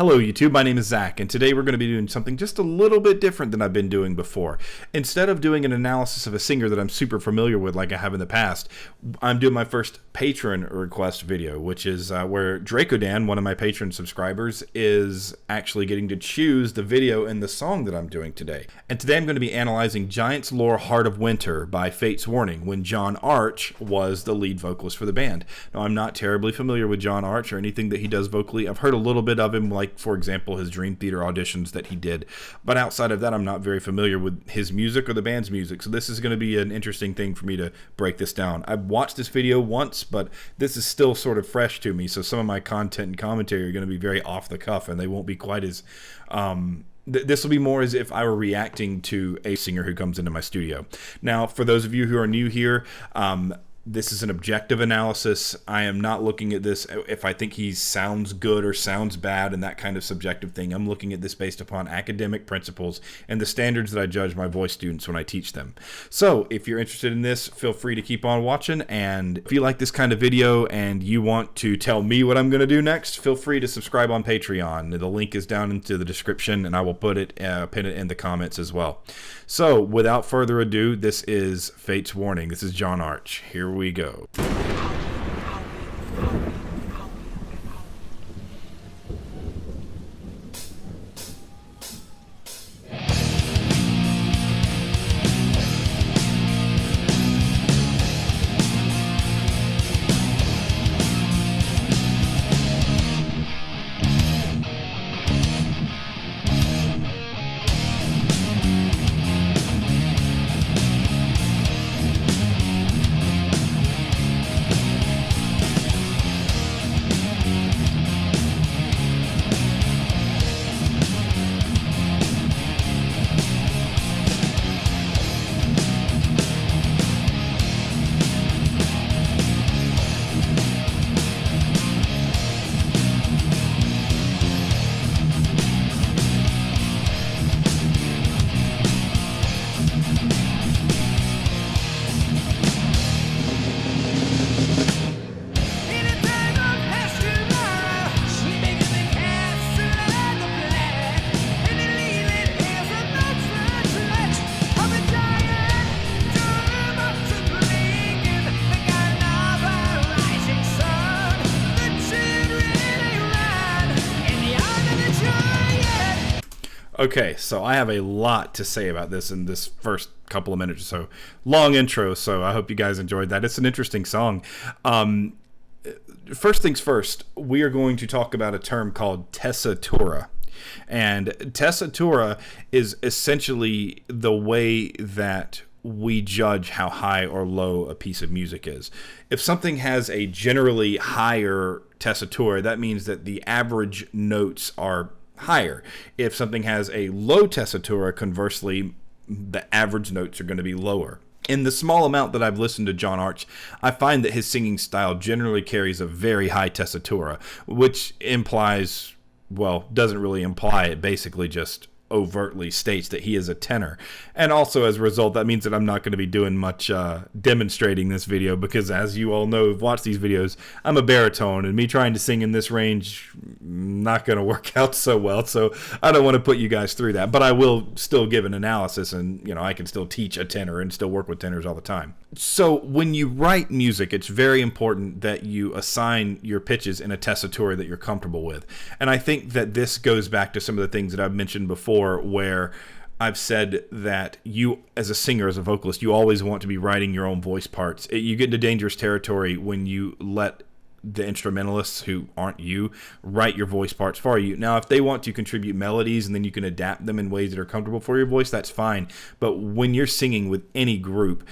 Hello YouTube, my name is Zach, and today we're going to be doing something just a little bit different than I've been doing before. Instead of doing an analysis of a singer that I'm super familiar with like I have in the past, I'm doing my first Patron request video, which is where Dracodan, one of my Patron subscribers, is actually getting to choose the video and the song that I'm doing today. And today I'm going to be analyzing Giants Lore Heart of Winter by Fate's Warning, when John Arch was the lead vocalist for the band. Now, I'm not terribly familiar with John Arch or anything that he does vocally. I've heard a little bit of him, like, for example, his Dream Theater auditions that he did. But outside of that, I'm not very familiar with his music or the band's music. So this is going to be an interesting thing for me to break this down. I've watched this video once, but this is still sort of fresh to me. So some of my content and commentary are going to be very off the cuff, and they won't be quite as... This will be more as if I were reacting to a singer who comes into my studio. Now, for those of you who are new here, this is an objective analysis. I am not looking at this if I think he sounds good or sounds bad and that kind of subjective thing. I'm looking at this based upon academic principles and the standards that I judge my voice students when I teach them. So if you're interested in this, feel free to keep on watching. And if you like this kind of video and you want to tell me what I'm going to do next, feel free to subscribe on Patreon. The link is down into the description, and I will put it, pin it in the comments as well. So without further ado, this is Fate's Warning. This is John Arch. Here we go. Okay, so I have a lot to say about this in this first couple of minutes or so. Long intro, so I hope you guys enjoyed that. It's an interesting song. First things first, we are going to talk about a term called Tessitura. And Tessitura is essentially the way that we judge how high or low a piece of music is. If something has a generally higher Tessitura, that means that the average notes are higher. If something has a low Tessitura, conversely, the average notes are going to be lower. In the small amount that I've listened to John Arch, I find that his singing style generally carries a very high Tessitura, which implies, well, doesn't really imply, it basically just overtly states that he is a tenor. And also, as a result, that means that I'm not going to be doing much demonstrating this video, because as you all know who've watched these videos, I'm a baritone, and me trying to sing in this range not going to work out so well. So I don't want to put you guys through that, but I will still give an analysis, and I can still teach a tenor and still work with tenors all the time. So when you write music, it's very important that you assign your pitches in a tessitura that you're comfortable with. And I think that this goes back to some of the things that I've mentioned before, where I've said that you, as a singer, as a vocalist, you always want to be writing your own voice parts. You get into dangerous territory when you let the instrumentalists, who aren't you, write your voice parts for you. Now, if they want to contribute melodies and then you can adapt them in ways that are comfortable for your voice, that's fine. But when you're singing with any group,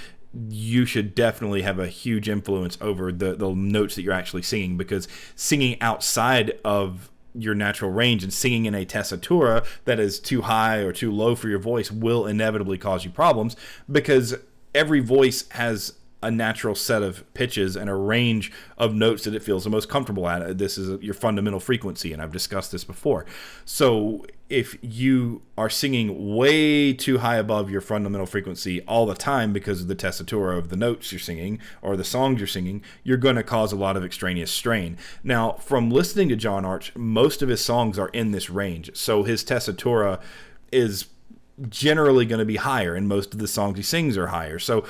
you should definitely have a huge influence over the notes that you're actually singing, because singing outside of your natural range and singing in a tessitura that is too high or too low for your voice will inevitably cause you problems, because every voice has a natural set of pitches and a range of notes that it feels the most comfortable at. This is your fundamental frequency, and I've discussed this before. So if you are singing way too high above your fundamental frequency all the time because of the tessitura of the notes you're singing or the songs you're singing, you're going to cause a lot of extraneous strain. Now, from listening to John Arch, most of his songs are in this range. So his tessitura is generally going to be higher, and most of the songs he sings are higher. So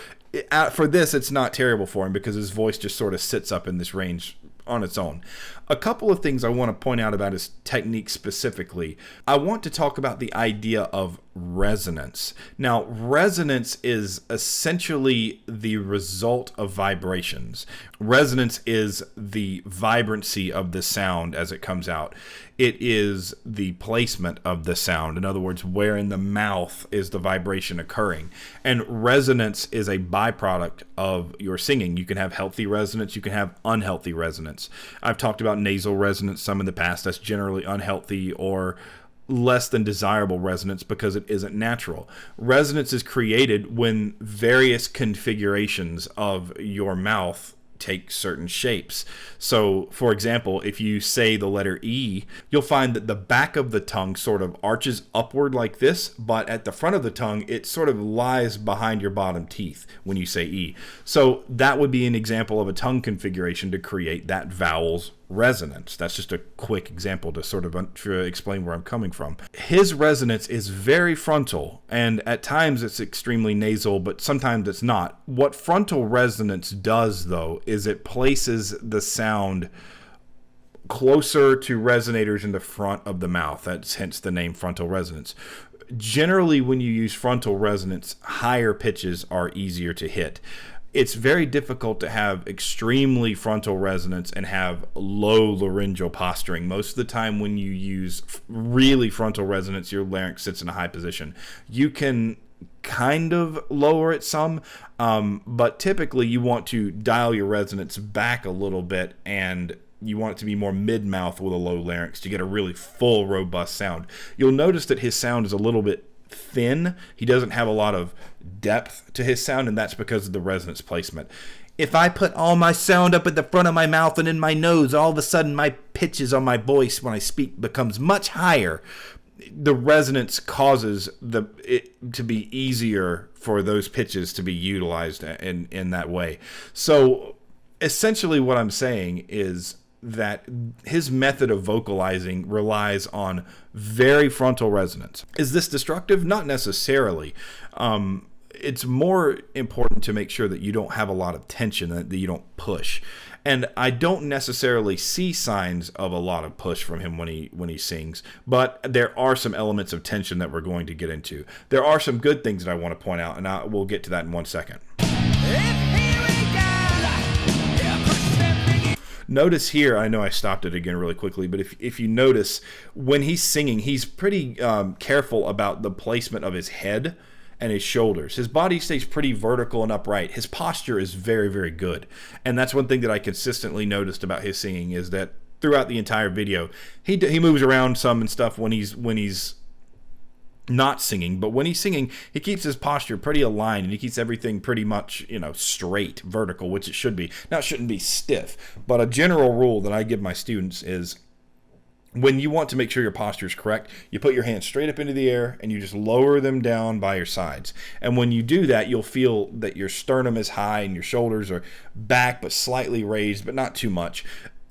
for this, it's not terrible for him because his voice just sort of sits up in this range on its own. A couple of things I want to point out about his technique specifically. I want to talk about the idea of resonance. Now, resonance is essentially the result of vibrations. Resonance is the vibrancy of the sound as it comes out. It is the placement of the sound. In other words, where in the mouth is the vibration occurring. And resonance is a byproduct of your singing. You can have healthy resonance, you can have unhealthy resonance. I've talked about nasal resonance some in the past. That's generally unhealthy or less than desirable resonance because it isn't natural. Resonance is created when various configurations of your mouth take certain shapes. So, for example, if you say the letter E, you'll find that the back of the tongue sort of arches upward like this, but at the front of the tongue, it sort of lies behind your bottom teeth when you say E. So that would be an example of a tongue configuration to create that vowel's resonance. That's just a quick example to sort of explain where I'm coming from. His resonance is very frontal, and at times it's extremely nasal, but sometimes it's not. What frontal resonance does, though, is it places the sound closer to resonators in the front of the mouth. That's hence the name frontal resonance. Generally, when you use frontal resonance, higher pitches are easier to hit. It's very difficult to have extremely frontal resonance and have low laryngeal posturing. Most of the time when you use really frontal resonance, your larynx sits in a high position. You can kind of lower it some, but typically you want to dial your resonance back a little bit, and you want it to be more mid-mouth with a low larynx to get a really full, robust sound. You'll notice that his sound is a little bit thin. He doesn't have a lot of depth to his sound, and that's because of the resonance placement. If I put all my sound up at the front of my mouth and in my nose, all of a sudden my pitches on my voice when I speak becomes much higher. The resonance causes it to be easier for those pitches to be utilized in that way. So essentially what I'm saying is that his method of vocalizing relies on very frontal resonance. Is this destructive? Not necessarily. It's more important to make sure that you don't have a lot of tension, that you don't push. And I don't necessarily see signs of a lot of push from him when he sings, but there are some elements of tension that we're going to get into. There are some good things that I want to point out, and we'll get to that in 1 second. Notice here, I know I stopped it again really quickly, but if you notice, when he's singing, he's pretty careful about the placement of his head and his shoulders. His body stays pretty vertical and upright. His posture is very, very good. And that's one thing that I consistently noticed about his singing is that throughout the entire video, he moves around some and stuff when he's not singing, but when he's singing, he keeps his posture pretty aligned, and he keeps everything pretty much, straight, vertical, which it should be. Now, it shouldn't be stiff, but a general rule that I give my students is when you want to make sure your posture is correct, you put your hands straight up into the air and you just lower them down by your sides. And when you do that, you'll feel that your sternum is high and your shoulders are back but slightly raised, but not too much.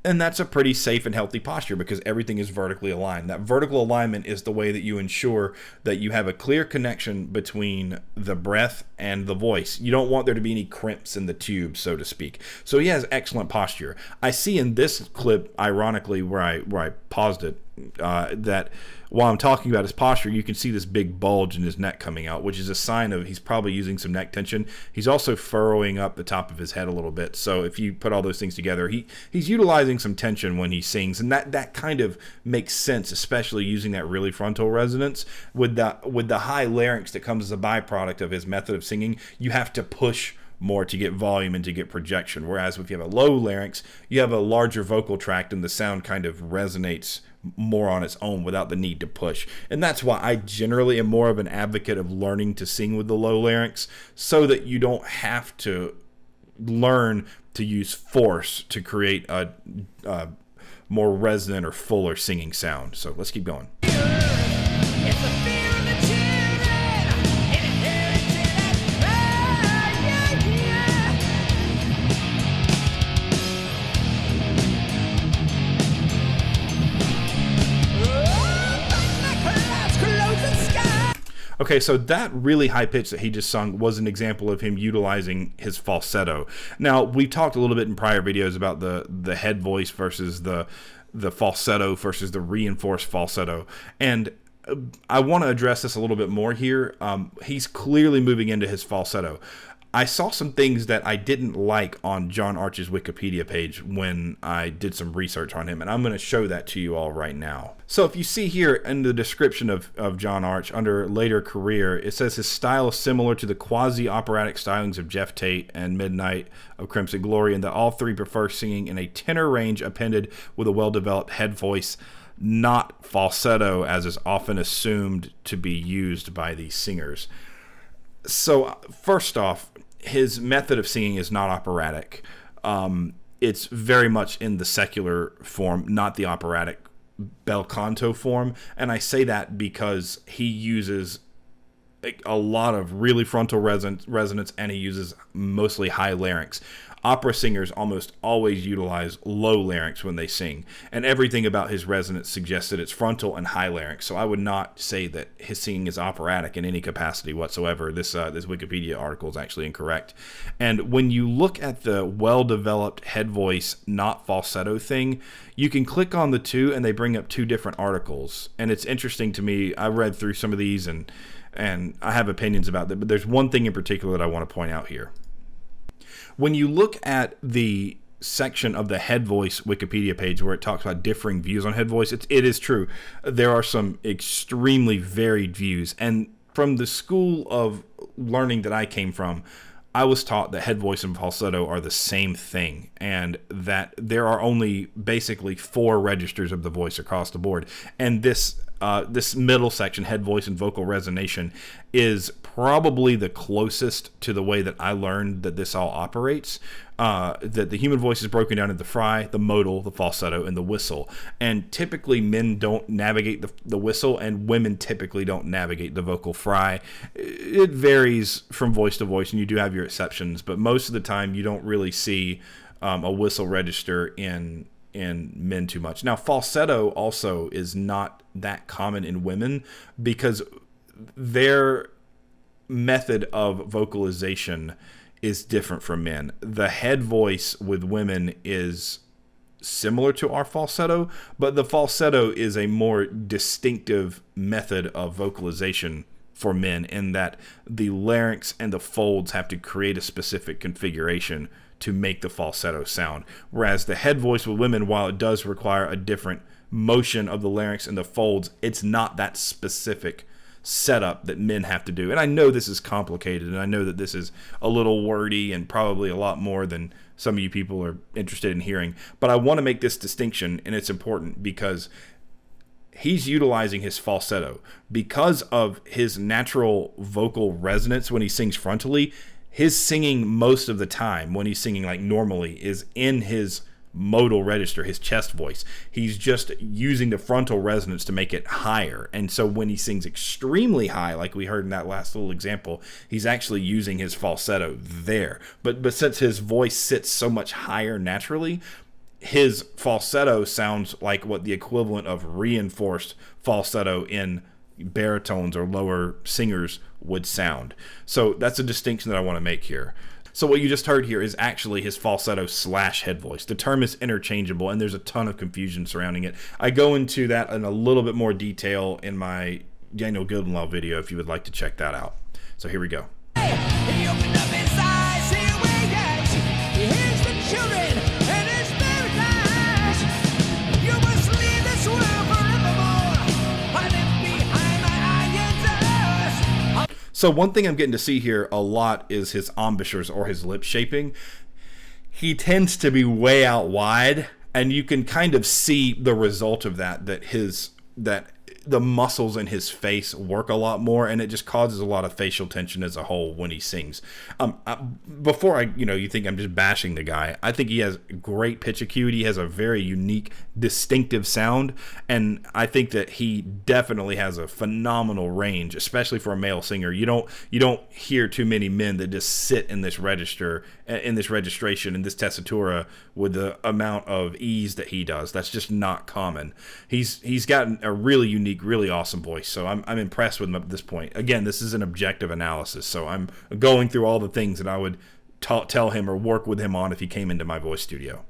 And that's a pretty safe and healthy posture because everything is vertically aligned. That vertical alignment is the way that you ensure that you have a clear connection between the breath and the voice. You don't want there to be any crimps in the tube, so to speak. So he has excellent posture. I see in this clip, ironically, where I paused it, that while I'm talking about his posture, you can see this big bulge in his neck coming out, which is a sign of he's probably using some neck tension. He's also furrowing up the top of his head a little bit. So if you put all those things together, he's utilizing some tension when he sings, and that kind of makes sense, especially using that really frontal resonance with the high larynx that comes as a byproduct of his method of singing. You have to push more to get volume and to get projection. Whereas if you have a low larynx, you have a larger vocal tract and the sound kind of resonates more on its own without the need to push. And that's why I generally am more of an advocate of learning to sing with the low larynx so that you don't have to learn to use force to create a more resonant or fuller singing sound. So let's keep going. Okay, so that really high pitch that he just sung was an example of him utilizing his falsetto. Now, we've talked a little bit in prior videos about the head voice versus the falsetto versus the reinforced falsetto. And I want to address this a little bit more here. He's clearly moving into his falsetto. I saw some things that I didn't like on John Arch's Wikipedia page when I did some research on him, and I'm going to show that to you all right now. So if you see here in the description of John Arch, under later career, it says his style is similar to the quasi-operatic stylings of Jeff Tate and Midnight of Crimson Glory, and that all three prefer singing in a tenor range appended with a well-developed head voice, not falsetto, as is often assumed to be used by these singers. So first off, his method of singing is not operatic. It's very much in the secular form, not the operatic bel canto form. And I say that because he uses a lot of really frontal resonance, and he uses mostly high larynx. Opera singers almost always utilize low larynx when they sing, and everything about his resonance suggests that it's frontal and high larynx. So I would not say that his singing is operatic in any capacity whatsoever. This Wikipedia article is actually incorrect. And when you look at the well-developed head voice, not falsetto thing, you can click on the two, and they bring up two different articles. And it's interesting to me. I read through some of these, and I have opinions about that, but there's one thing in particular that I want to point out here. When you look at the section of the head voice Wikipedia page where it talks about differing views on head voice, it is true. There are some extremely varied views. And from the school of learning that I came from, I was taught that head voice and falsetto are the same thing, and that there are only basically 4 registers of the voice across the board. And this middle section, head voice and vocal resonation, is probably the closest to the way that I learned that this all operates. That the human voice is broken down into the fry, the modal, the falsetto, and the whistle. And typically men don't navigate the whistle, and women typically don't navigate the vocal fry. It varies from voice to voice, and you do have your exceptions, but most of the time you don't really see a whistle register in men too much. Now, falsetto also is not that common in women because their method of vocalization is different from men. The head voice with women is similar to our falsetto, but the falsetto is a more distinctive method of vocalization for men in that the larynx and the folds have to create a specific configuration to make the falsetto sound. Whereas the head voice with women, while it does require a different motion of the larynx and the folds, it's not that specific setup that men have to do. And I know this is complicated, and I know that this is a little wordy and probably a lot more than some of you people are interested in hearing, but I want to make this distinction, and it's important because he's utilizing his falsetto because of his natural vocal resonance. When he sings frontally, his singing most of the time when he's singing like normally is in his modal register, his chest voice. He's just using the frontal resonance to make it higher. And so when he sings extremely high, like we heard in that last little example, he's actually using his falsetto there. But since his voice sits so much higher naturally, his falsetto sounds like what the equivalent of reinforced falsetto in baritones or lower singers would sound. So that's a distinction that I want to make here. So what you just heard here is actually his falsetto / head voice. The term is interchangeable, and there's a ton of confusion surrounding it. I go into that in a little bit more detail in my Daniel Gildenlaw video if you would like to check that out. So here we go. He opened up his eyes, here we get. He hears the children and his paradise. You must leave this world forevermore. I live behind my iron doors. So one thing I'm getting to see here a lot is his embouchures or his lip shaping. He tends to be way out wide, and you can kind of see the result of that the muscles in his face work a lot more, and it just causes a lot of facial tension as a whole when he sings. Before you think I'm just bashing the guy, I think he has great pitch acuity. He has a very unique, distinctive sound, and I think that he definitely has a phenomenal range, especially for a male singer. You don't hear too many men that just sit in this registration, in this tessitura with the amount of ease that he does. That's just not common. He's got a really unique, really awesome voice, so I'm impressed with him at this point. Again, this is an objective analysis, so I'm going through all the things that I would tell him or work with him on if he came into my voice studio.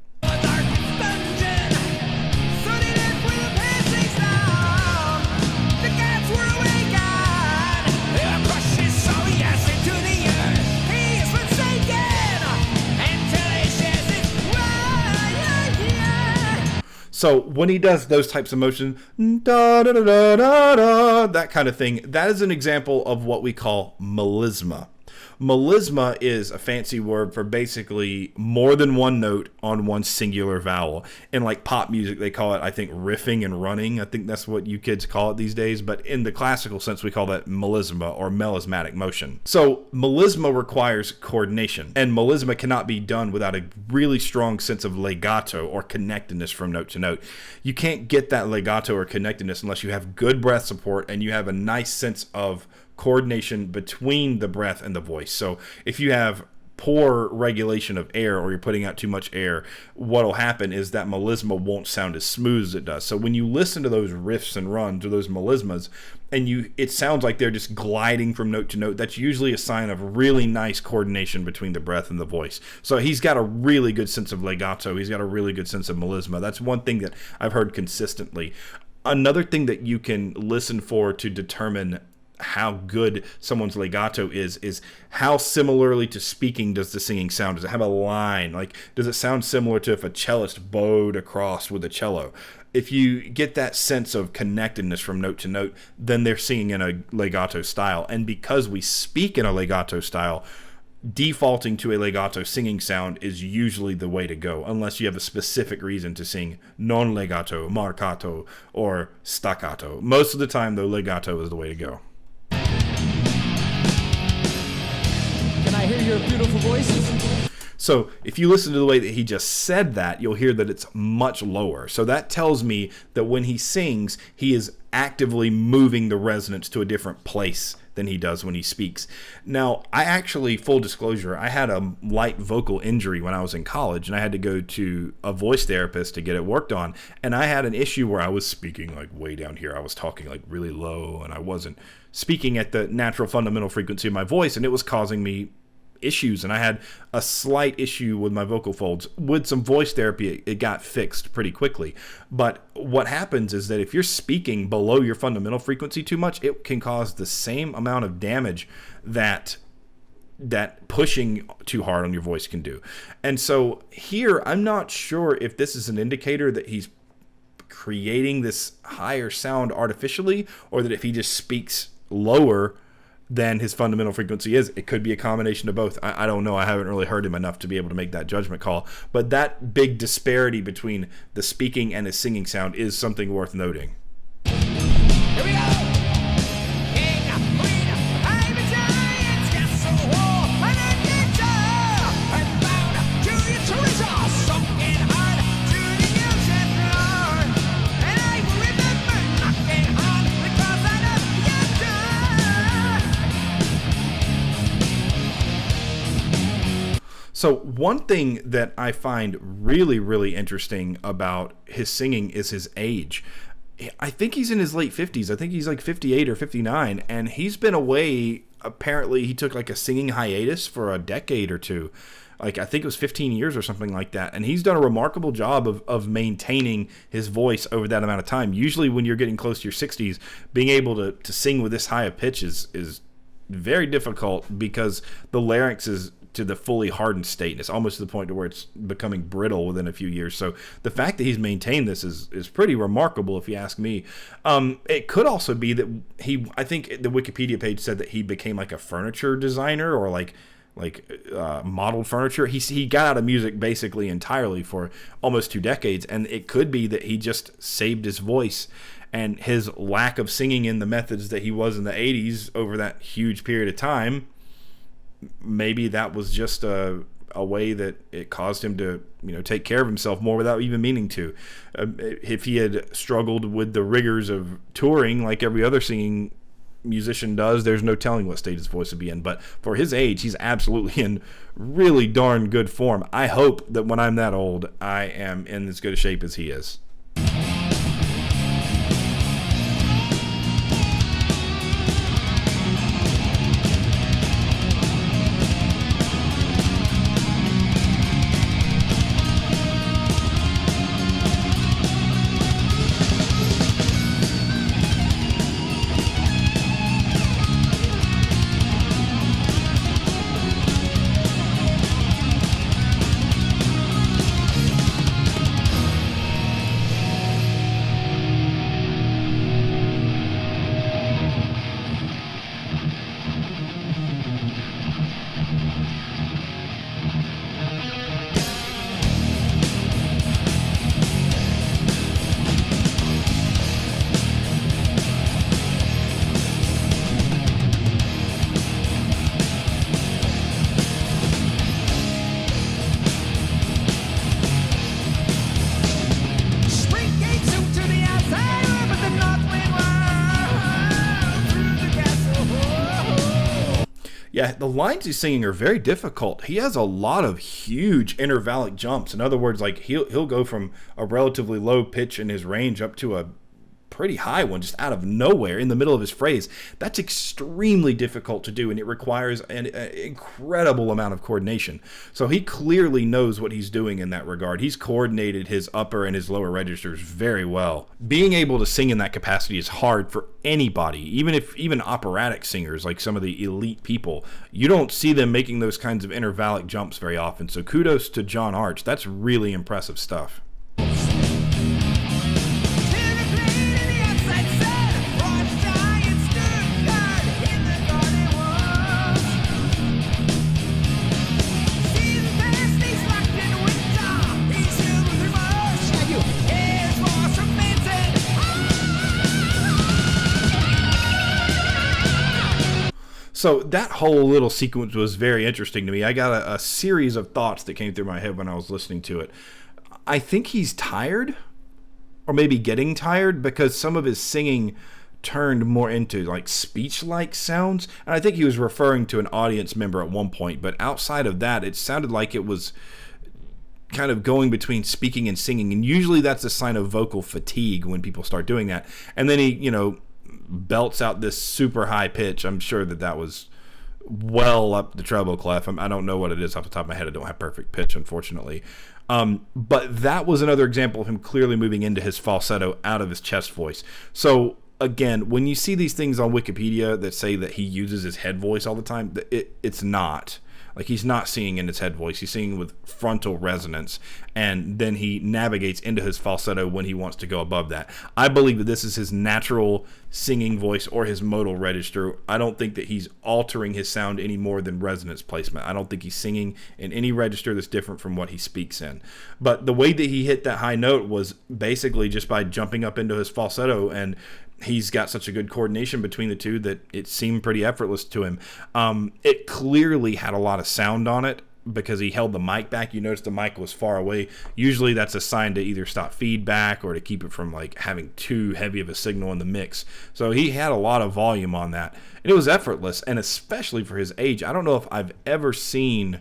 So when he does those types of motions, da, da, da, da, da, da, that kind of thing, that is an example of what we call melisma. Melisma is a fancy word for basically more than one note on one singular vowel. In like pop music, they call it, I think, riffing and running. I think that's what you kids call it these days. But in the classical sense, we call that melisma or melismatic motion. So melisma requires coordination, and melisma cannot be done without a really strong sense of legato or connectedness from note to note. You can't get that legato or connectedness unless you have good breath support and you have a nice sense of coordination between the breath and the voice. So if you have poor regulation of air or you're putting out too much air, what'll happen is that melisma won't sound as smooth as it does. So when you listen to those riffs and runs or those melismas and it sounds like they're just gliding from note to note, that's usually a sign of really nice coordination between the breath and the voice. So he's got a really good sense of legato. He's got a really good sense of melisma. That's one thing that I've heard consistently. Another thing that you can listen for to determine how good someone's legato is how similarly to speaking does the singing sound. Does it have a line? Like, does it sound similar to if a cellist bowed across with a cello? If you get that sense of connectedness from note to note, then they're singing in a legato style. And because we speak in a legato style, defaulting to a legato singing sound is usually the way to go, unless you have a specific reason to sing non legato, marcato, or staccato. Most of the time, though, legato is the way to go. Can I hear your beautiful voices? So if you listen to the way that he just said that, you'll hear that it's much lower. So that tells me that when he sings, he is actively moving the resonance to a different place than he does when he speaks. Now, I actually, full disclosure, I had a light vocal injury when I was in college, and I had to go to a voice therapist to get it worked on. And I had an issue where I was speaking like way down here. I was talking like really low, and I wasn't speaking at the natural fundamental frequency of my voice, and it was causing me issues, and I had a slight issue with my vocal folds. With some voice therapy, it got fixed pretty quickly. But what happens is that if you're speaking below your fundamental frequency too much, it can cause the same amount of damage that pushing too hard on your voice can do. And so here, I'm not sure if this is an indicator that he's creating this higher sound artificially, or that if he just speaks lower than his fundamental frequency is. It could be a combination of both. I don't know. I haven't really heard him enough to be able to make that judgment call. But that big disparity between the speaking and his singing sound is something worth noting. Here we go! King, queen, I'm a giant, castle wall, and a ninja! I'm bound to your treasure, sunken hard to the ocean floor. And I remember knocking on because I know you're done. So one thing that I find really, really interesting about his singing is his age. I think he's in his late 50s. I think he's like 58 or 59, and he's been away. Apparently, he took like a singing hiatus for a decade or two. Like, I think it was 15 years or something like that. And he's done a remarkable job of maintaining his voice over that amount of time. Usually when you're getting close to your 60s, being able to sing with this high of pitch is very difficult because the larynx is to the fully hardened state, and it's almost to the point to where it's becoming brittle within a few years. So the fact that he's maintained this is pretty remarkable, if you ask me. It could also be that I think the Wikipedia page said that he became like a furniture designer or like modeled furniture. He got out of music basically entirely for almost 2 decades, and it could be that he just saved his voice and his lack of singing in the methods that he was in the 80s over that huge period of time, maybe that was just a way that it caused him to, take care of himself more without even meaning to. If he had struggled with the rigors of touring like every other singing musician does, there's no telling what state his voice would be in. But for his age, he's absolutely in really darn good form. I hope that when I'm that old, I am in as good a shape as he is. Yeah, the lines he's singing are very difficult. He has a lot of huge intervallic jumps. In other words, like he'll go from a relatively low pitch in his range up to a pretty high one just out of nowhere in the middle of his phrase. That's extremely difficult to do, and it requires an incredible amount of coordination. So he clearly knows what he's doing in that regard. He's coordinated his upper and his lower registers very well. Being able to sing in that capacity is hard for anybody, even operatic singers, like some of the elite people. You don't see them making those kinds of intervallic jumps very often. So kudos to John Arch. That's really impressive stuff. So that whole little sequence was very interesting to me. I got a series of thoughts that came through my head when I was listening to it. I think he's tired, or maybe getting tired, because some of his singing turned more into like speech-like sounds. And I think he was referring to an audience member at one point, but outside of that, it sounded like it was kind of going between speaking and singing. And usually that's a sign of vocal fatigue when people start doing that. And then he, belts out this super high pitch. I'm sure that was well up the treble clef. I don't know what it is off the top of my head. I don't have perfect pitch, unfortunately. But that was another example of him clearly moving into his falsetto out of his chest voice. So again, when you see these things on Wikipedia that say that he uses his head voice all the time, it's not. Like, he's not singing in his head voice. He's singing with frontal resonance, and then he navigates into his falsetto when he wants to go above that. I believe that this is his natural singing voice or his modal register. I don't think that he's altering his sound any more than resonance placement. I don't think he's singing in any register that's different from what he speaks in. But the way that he hit that high note was basically just by jumping up into his falsetto, and he's got such a good coordination between the two that it seemed pretty effortless to him. It clearly had a lot of sound on it because he held the mic back. You notice the mic was far away. Usually that's a sign to either stop feedback or to keep it from like having too heavy of a signal in the mix. So he had a lot of volume on that, and it was effortless. And especially for his age, I don't know if I've ever seen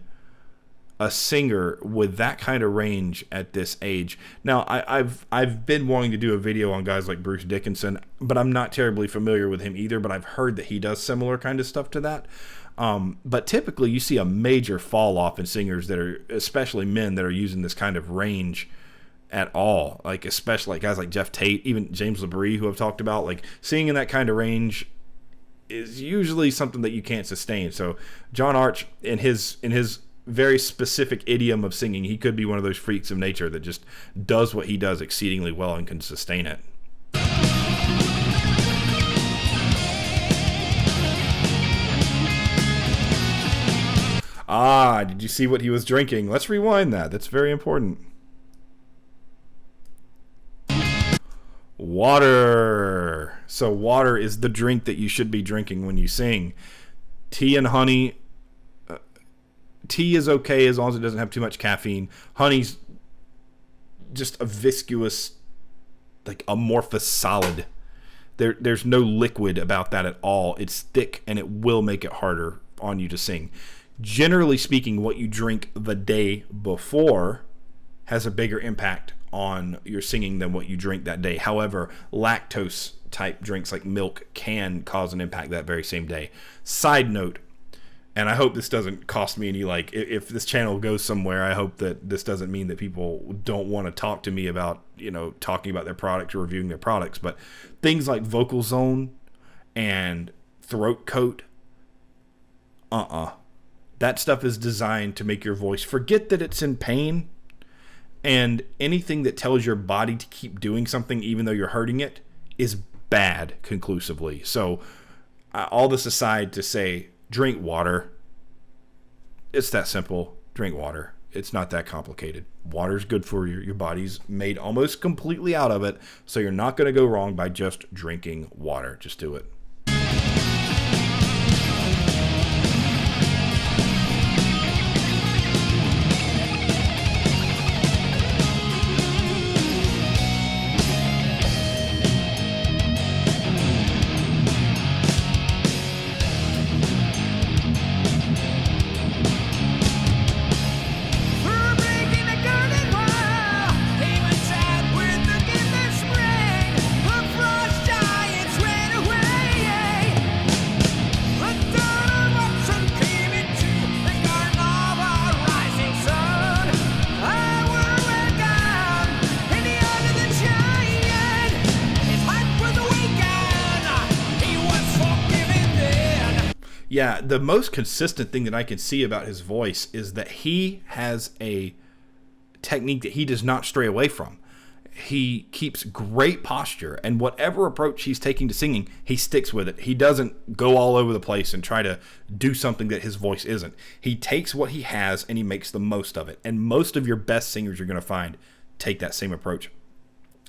a singer with that kind of range at this age. Now, I've been wanting to do a video on guys like Bruce Dickinson, but I'm not terribly familiar with him either, but I've heard that he does similar kind of stuff to that. But typically you see a major fall off in singers that are, especially men, that are using this kind of range at all. Like, especially like guys like Jeff Tate, even James LaBrie, who I've talked about, like singing in that kind of range is usually something that you can't sustain. So John Arch, in his very specific idiom of singing, he could be one of those freaks of nature that just does what he does exceedingly well and can sustain it. Did you see what he was drinking? Let's rewind that. That's very important. Water. So water is the drink that you should be drinking when you sing. Tea and honey. Tea is okay as long as it doesn't have too much caffeine. Honey's just a viscous, like amorphous solid. There's no liquid about that at all. It's thick and it will make it harder on you to sing. Generally speaking, what you drink the day before has a bigger impact on your singing than what you drink that day. However, lactose type drinks like milk can cause an impact that very same day. Side note, and I hope this doesn't cost me any, like, if this channel goes somewhere, I hope that this doesn't mean that people don't want to talk to me about, talking about their products or reviewing their products. But things like Vocal Zone and Throat Coat, that stuff is designed to make your voice forget that it's in pain. And anything that tells your body to keep doing something even though you're hurting it is bad conclusively. So all this aside to say, drink water. It's that simple. Drink water. It's not that complicated. Water's good for you. Your body's made almost completely out of it, so you're not going to go wrong by just drinking water. Just do it. Yeah, the most consistent thing that I can see about his voice is that he has a technique that he does not stray away from. He keeps great posture, and whatever approach he's taking to singing, he sticks with it. He doesn't go all over the place and try to do something that his voice isn't. He takes what he has and he makes the most of it. And most of your best singers you're going to find take that same approach.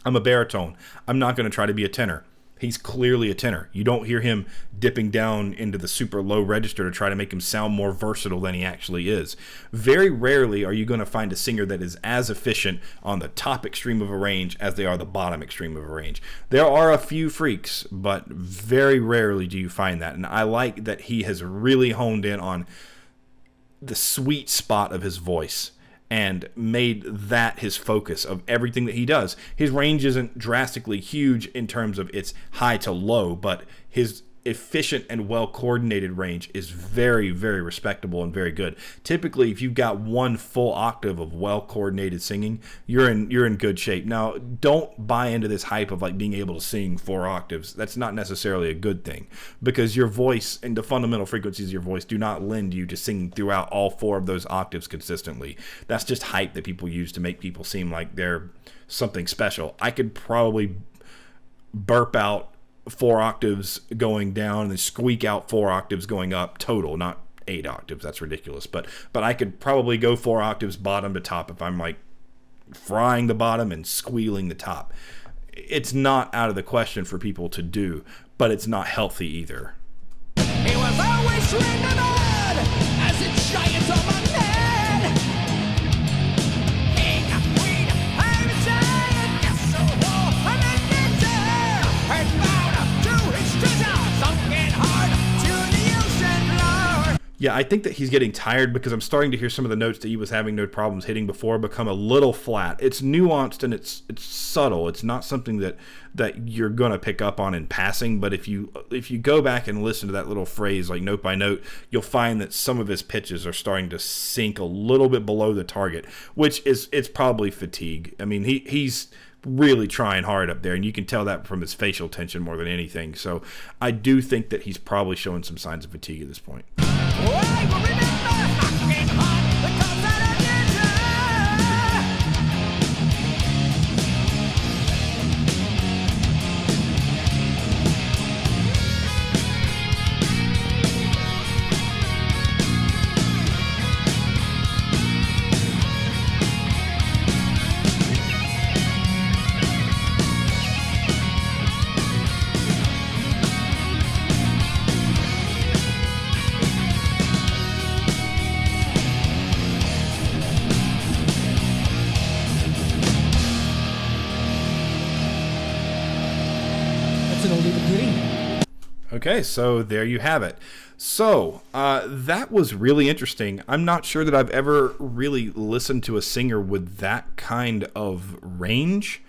I'm a baritone. I'm not going to try to be a tenor. He's clearly a tenor. You don't hear him dipping down into the super low register to try to make him sound more versatile than he actually is. Very rarely are you going to find a singer that is as efficient on the top extreme of a range as they are the bottom extreme of a range. There are a few freaks, but very rarely do you find that. And I like that he has really honed in on the sweet spot of his voice and made that his focus of everything that he does. His range isn't drastically huge in terms of its high to low, but his efficient and well-coordinated range is very, very respectable and very good. Typically, if you've got one full octave of well-coordinated singing, you're in good shape. Now, don't buy into this hype of like being able to sing 4 octaves. That's not necessarily a good thing, because your voice and the fundamental frequencies of your voice do not lend you to singing throughout all 4 of those octaves consistently. That's just hype that people use to make people seem like they're something special. I could probably burp out 4 octaves going down and then squeak out 4 octaves going up total, not 8 octaves. That's ridiculous. But I could probably go 4 octaves bottom to top if I'm like frying the bottom and squealing the top. It's not out of the question for people to do, but it's not healthy either. He was always remembered as a giant on my head. King, queen, I'm a giant, yes, so war, I'm a ninja, and bound to his treasure, sunken hard to the ocean floor. Yeah, I think that he's getting tired because I'm starting to hear some of the notes that he was having no problems hitting before become a little flat. It's nuanced and it's subtle. It's not something that you're going to pick up on in passing, but if you go back and listen to that little phrase like note by note, you'll find that some of his pitches are starting to sink a little bit below the target, which it's probably fatigue. I mean, he's really trying hard up there, and you can tell that from his facial tension more than anything. So I do think that he's probably showing some signs of fatigue at this point. I will remember sunken hard because I'm a ninja. Okay, so there you have it. So that was really interesting. I'm not sure that I've ever really listened to a singer with that kind of range,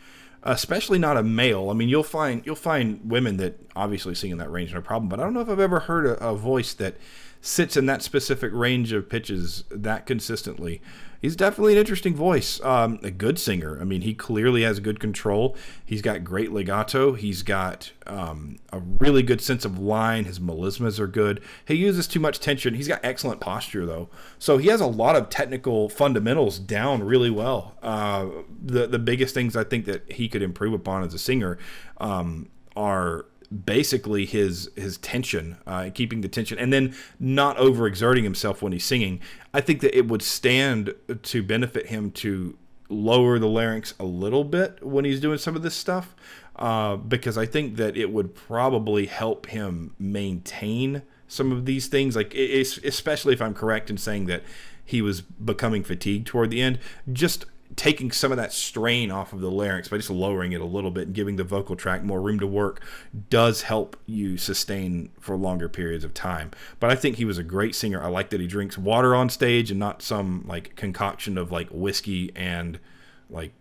especially not a male. I mean, you'll find women that obviously sing in that range, no problem. But I don't know if I've ever heard a voice that sits in that specific range of pitches that consistently. He's definitely an interesting voice, a good singer. I mean, he clearly has good control. He's got great legato. He's got a really good sense of line. His melismas are good. He uses too much tension. He's got excellent posture, though. So he has a lot of technical fundamentals down really well. The biggest things I think that he could improve upon as a singer are basically his tension, keeping the tension, and then not overexerting himself when he's singing. I think that it would stand to benefit him to lower the larynx a little bit when he's doing some of this stuff, because I think that it would probably help him maintain some of these things, like especially if I'm correct in saying that he was becoming fatigued toward the end. Just taking some of that strain off of the larynx by just lowering it a little bit and giving the vocal tract more room to work does help you sustain for longer periods of time. But I think he was a great singer. I like that he drinks water on stage and not some like concoction of like whiskey and like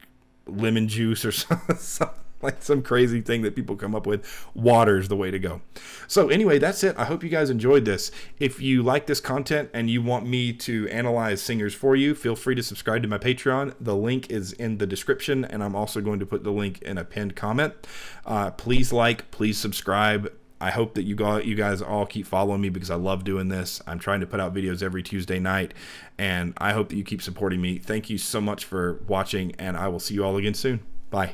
lemon juice or something. Like some crazy thing that people come up with. Water's the way to go. So anyway, that's it. I hope you guys enjoyed this. If you like this content and you want me to analyze singers for you, feel free to subscribe to my Patreon. The link is in the description, and I'm also going to put the link in a pinned comment. Please please subscribe. I hope that you guys all keep following me because I love doing this. I'm trying to put out videos every Tuesday night, and I hope that you keep supporting me. Thank you so much for watching, and I will see you all again soon. Bye.